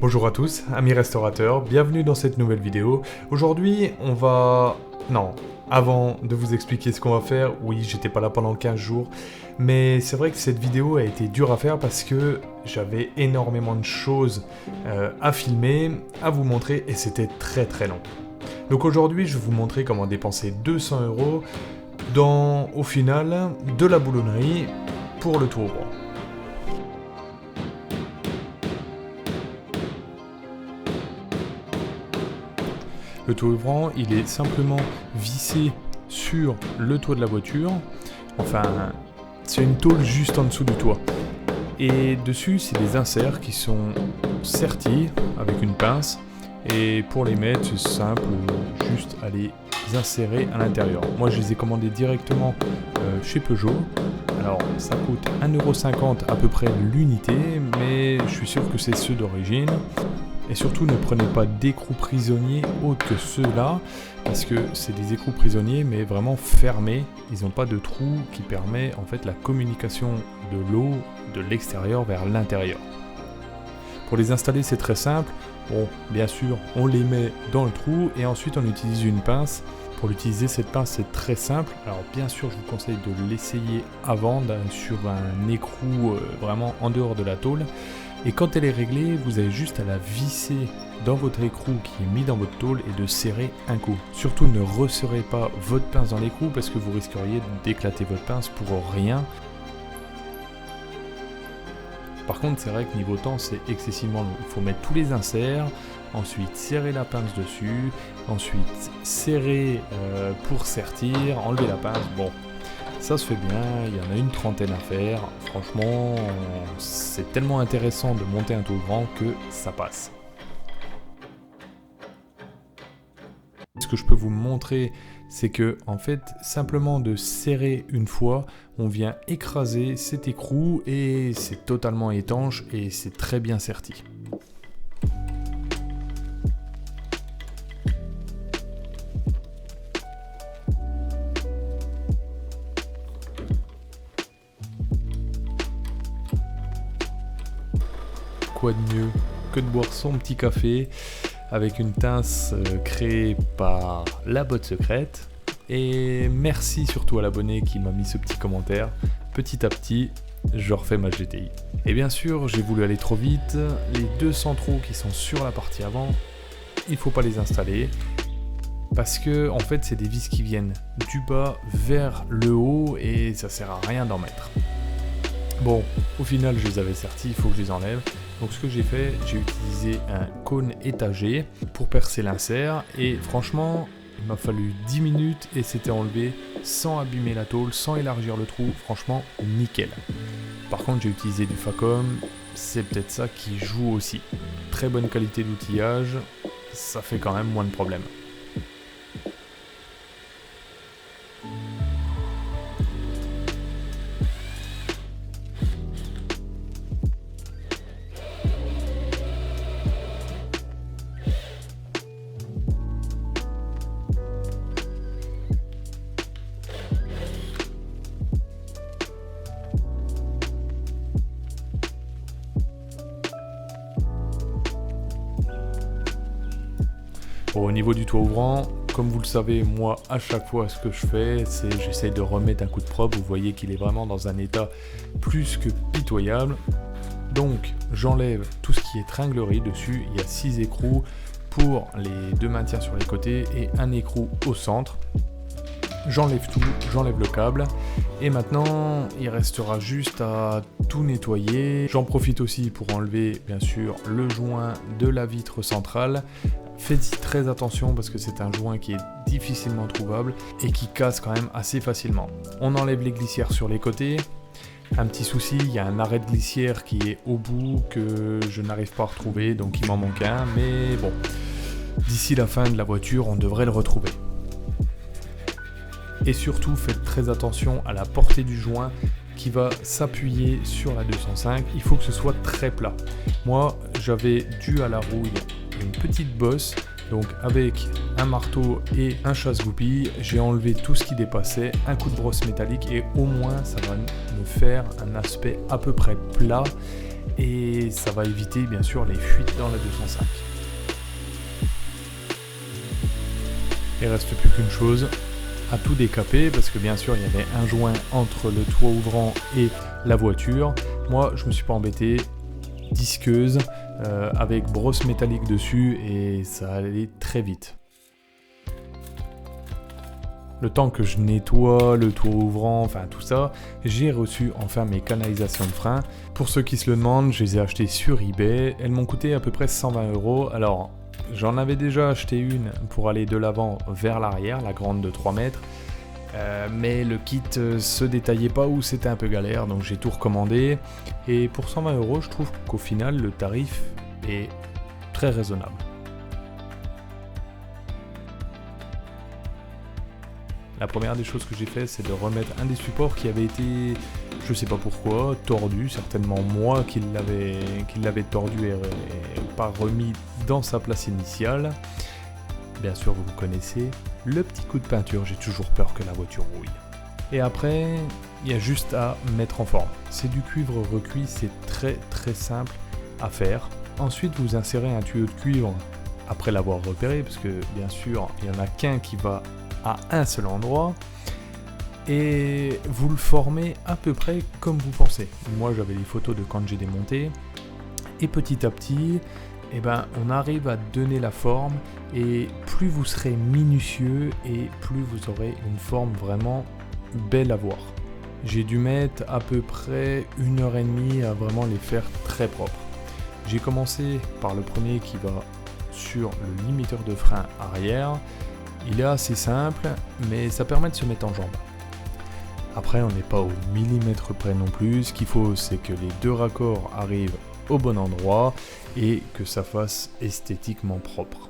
Bonjour à tous, amis restaurateurs, bienvenue dans cette nouvelle vidéo. Aujourd'hui, avant de vous expliquer ce qu'on va faire, oui, j'étais pas là pendant 15 jours, mais c'est vrai que cette vidéo a été dure à faire parce que j'avais énormément de choses à filmer, à vous montrer, et c'était très très long. Donc aujourd'hui, je vais vous montrer comment dépenser 200 € dans, au final, de la boulonnerie pour le tour ouvrant. Le toit ouvrant, il est simplement vissé sur le toit de la voiture. Enfin, c'est une tôle juste en dessous du toit. Et dessus, c'est des inserts qui sont sertis avec une pince. Et pour les mettre, c'est simple, juste à les insérer à l'intérieur. Moi, je les ai commandés directement chez Peugeot. Alors, ça coûte 1,50 € à peu près l'unité, mais je suis sûr que c'est ceux d'origine. Et surtout, ne prenez pas d'écrous prisonniers autres que ceux-là, parce que c'est des écrous prisonniers, mais vraiment fermés. Ils n'ont pas de trou qui permet en fait la communication de l'eau de l'extérieur vers l'intérieur. Pour les installer, c'est très simple. Bon, bien sûr, on les met dans le trou et ensuite on utilise une pince. Pour l'utiliser, cette pince, c'est très simple. Alors bien sûr, je vous conseille de l'essayer avant sur un écrou vraiment en dehors de la tôle. Et quand elle est réglée, vous avez juste à la visser dans votre écrou qui est mis dans votre tôle et de serrer un coup. Surtout ne resserrez pas votre pince dans l'écrou parce que vous risqueriez d'éclater votre pince pour rien. Par contre, c'est vrai que niveau temps, c'est excessivement long. Il faut mettre tous les inserts, ensuite serrer la pince dessus, ensuite serrer pour sertir, enlever la pince. Bon, ça se fait bien, il y en a une trentaine à faire. Franchement, c'est tellement intéressant de monter un tour grand que ça passe. Ce que je peux vous montrer, c'est que en fait, simplement de serrer une fois, on vient écraser cet écrou et c'est totalement étanche et c'est très bien serti. Quoi de mieux que de boire son petit café avec une tasse créée par la botte secrète. Et merci surtout à l'abonné qui m'a mis ce petit commentaire. Petit à petit, je refais ma GTI. Et bien sûr, j'ai voulu aller trop vite. Les 200 trous qui sont sur la partie avant, il ne faut pas les installer. Parce que en fait, c'est des vis qui viennent du bas vers le haut et ça sert à rien d'en mettre. Bon, au final, je les avais sertis, il faut que je les enlève. Donc ce que j'ai fait, j'ai utilisé un cône étagé pour percer l'insert et franchement, il m'a fallu 10 minutes et c'était enlevé sans abîmer la tôle, sans élargir le trou, franchement nickel. Par contre, j'ai utilisé du Facom, c'est peut-être ça qui joue aussi. Très bonne qualité d'outillage, ça fait quand même moins de problèmes. Bon, au niveau du toit ouvrant, comme vous le savez, moi à chaque fois ce que je fais, c'est j'essaye de remettre un coup de propre. Vous voyez qu'il est vraiment dans un état plus que pitoyable. Donc j'enlève tout ce qui est tringlerie dessus. Il y a 6 écrous pour les 2 maintiens sur les côtés et un écrou au centre. J'enlève tout, j'enlève le câble et maintenant il restera juste à tout nettoyer. J'en profite aussi pour enlever bien sûr le joint de la vitre centrale. Faites-y très attention parce que c'est un joint qui est difficilement trouvable et qui casse quand même assez facilement. On enlève les glissières sur les côtés. Un petit souci, il y a un arrêt de glissière qui est au bout que je n'arrive pas à retrouver, donc il m'en manque un, mais bon, d'ici la fin de la voiture, on devrait le retrouver. Et surtout, faites très attention à la portée du joint qui va s'appuyer sur la 205. Il faut que ce soit très plat. Moi, j'avais dû à la rouille une petite bosse, donc avec un marteau et un chasse-goupille, j'ai enlevé tout ce qui dépassait, un coup de brosse métallique et au moins ça va me faire un aspect à peu près plat et ça va éviter bien sûr les fuites dans la 205. Il reste plus qu'une chose, à tout décaper, parce que bien sûr il y avait un joint entre le toit ouvrant et la voiture. Moi je me suis pas embêté, disqueuse avec brosse métallique dessus et ça allait très vite. Le temps que je nettoie le toit ouvrant, enfin tout ça, j'ai reçu enfin mes canalisations de frein. Pour ceux qui se le demandent, je les ai achetées sur eBay. Elles m'ont coûté à peu près 120 €. Alors, j'en avais déjà acheté une pour aller de l'avant vers l'arrière, la grande de 3 mètres. Mais le kit se détaillait pas ou c'était un peu galère, donc j'ai tout recommandé. Et pour 120 €, je trouve qu'au final, le tarif est très raisonnable. La première des choses que j'ai fait, c'est de remettre un des supports qui avait été, je sais pas pourquoi, tordu, certainement moi qui l'avais tordu et pas remis dans sa place initiale. Bien sûr, vous le connaissez, le petit coup de peinture, j'ai toujours peur que la voiture rouille. Et après, il y a juste à mettre en forme. C'est du cuivre recuit, c'est très très simple à faire. Ensuite, vous insérez un tuyau de cuivre après l'avoir repéré, parce que bien sûr, il n'y en a qu'un qui va à un seul endroit, et vous le formez à peu près comme vous pensez. Moi j'avais des photos de quand j'ai démonté, et petit à petit on arrive à donner la forme, et plus vous serez minutieux et plus vous aurez une forme vraiment belle à voir. J'ai dû mettre à peu près 1h30 à vraiment les faire très propres. J'ai commencé par le premier qui va sur le limiteur de frein arrière. Il est assez simple, mais ça permet de se mettre en jambe. Après, on n'est pas au millimètre près non plus. Ce qu'il faut, c'est que les deux raccords arrivent au bon endroit et que ça fasse esthétiquement propre.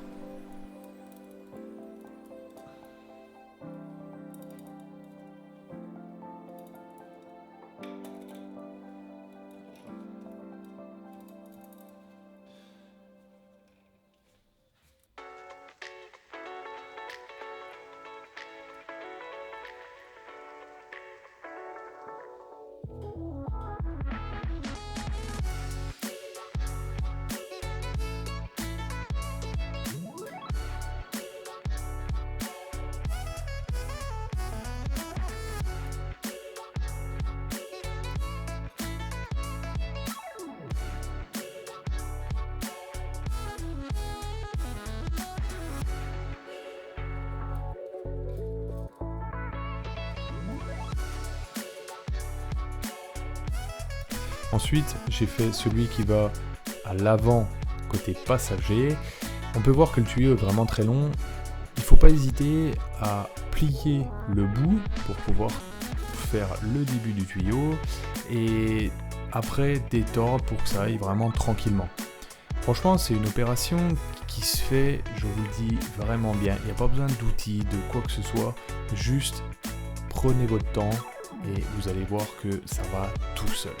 Ensuite, j'ai fait celui qui va à l'avant côté passager. On peut voir que le tuyau est vraiment très long. Il ne faut pas hésiter à plier le bout pour pouvoir faire le début du tuyau et après détordre pour que ça aille vraiment tranquillement. Franchement, c'est une opération qui se fait, je vous le dis, vraiment bien. Il n'y a pas besoin d'outils, de quoi que ce soit. Juste prenez votre temps et vous allez voir que ça va tout seul.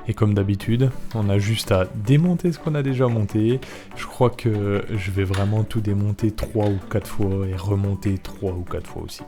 Et comme d'habitude, on a juste à démonter ce qu'on a déjà monté. Je crois que je vais vraiment tout démonter 3 ou 4 fois et remonter 3 ou 4 fois aussi.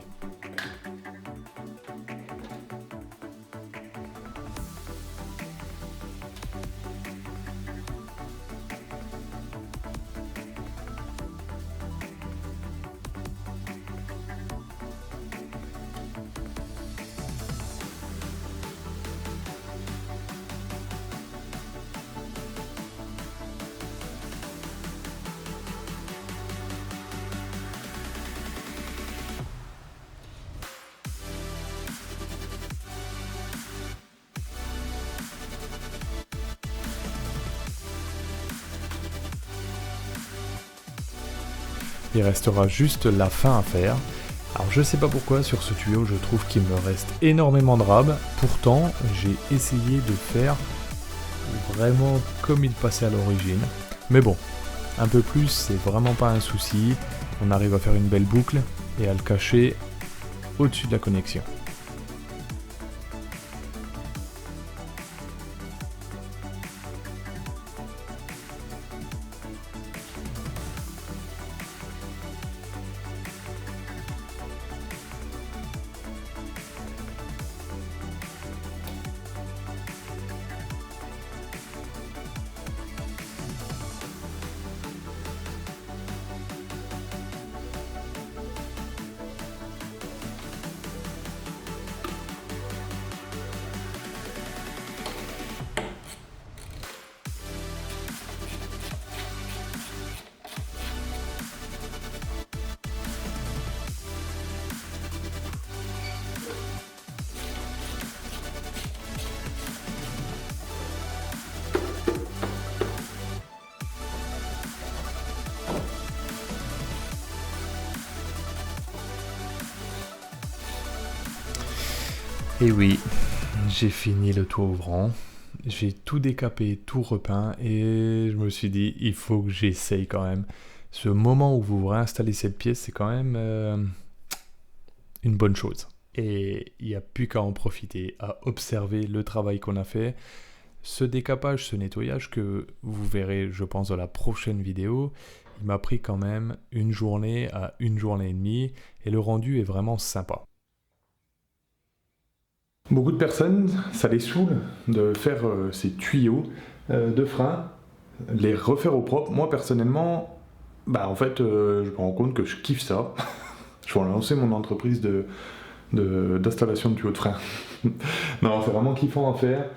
Il restera juste la fin à faire. Alors je sais pas pourquoi sur ce tuyau je trouve qu'il me reste énormément de rab. Pourtant j'ai essayé de faire vraiment comme il passait à l'origine. Mais bon, un peu plus c'est vraiment pas un souci. On arrive à faire une belle boucle et à le cacher au-dessus de la connexion. Et oui, j'ai fini le toit ouvrant, j'ai tout décapé, tout repeint et je me suis dit il faut que j'essaye quand même. Ce moment où vous réinstallez cette pièce, c'est quand même une bonne chose. Et il n'y a plus qu'à en profiter, à observer le travail qu'on a fait. Ce décapage, ce nettoyage que vous verrez, je pense, dans la prochaine vidéo, il m'a pris quand même une journée à une journée et demie et le rendu est vraiment sympa. Beaucoup de personnes, ça les saoule de faire ces tuyaux de frein, les refaire au propre. Moi personnellement, en fait, je me rends compte que je kiffe ça. Je vais lancer mon entreprise d'installation de tuyaux de frein. Non, c'est vraiment kiffant à faire.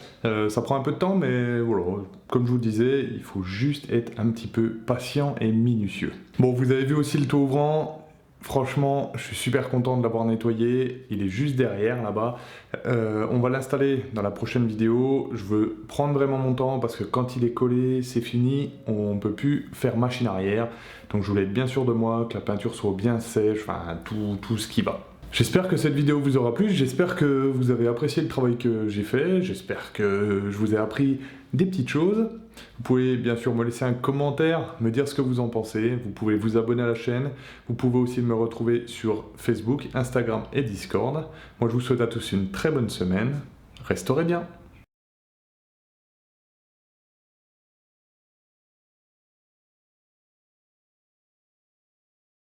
Ça prend un peu de temps, mais voilà, comme je vous le disais, il faut juste être un petit peu patient et minutieux. Bon, vous avez vu aussi le toit ouvrant. Franchement, je suis super content de l'avoir nettoyé. Il est juste derrière, là-bas. On va l'installer dans la prochaine vidéo. Je veux prendre vraiment mon temps parce que quand il est collé, c'est fini. On ne peut plus faire machine arrière. Donc je voulais être bien sûr de moi, que la peinture soit bien sèche, enfin tout ce qui va. J'espère que cette vidéo vous aura plu, j'espère que vous avez apprécié le travail que j'ai fait, j'espère que je vous ai appris des petites choses. Vous pouvez bien sûr me laisser un commentaire, me dire ce que vous en pensez, vous pouvez vous abonner à la chaîne, vous pouvez aussi me retrouver sur Facebook, Instagram et Discord. Moi je vous souhaite à tous une très bonne semaine, restaurez bien.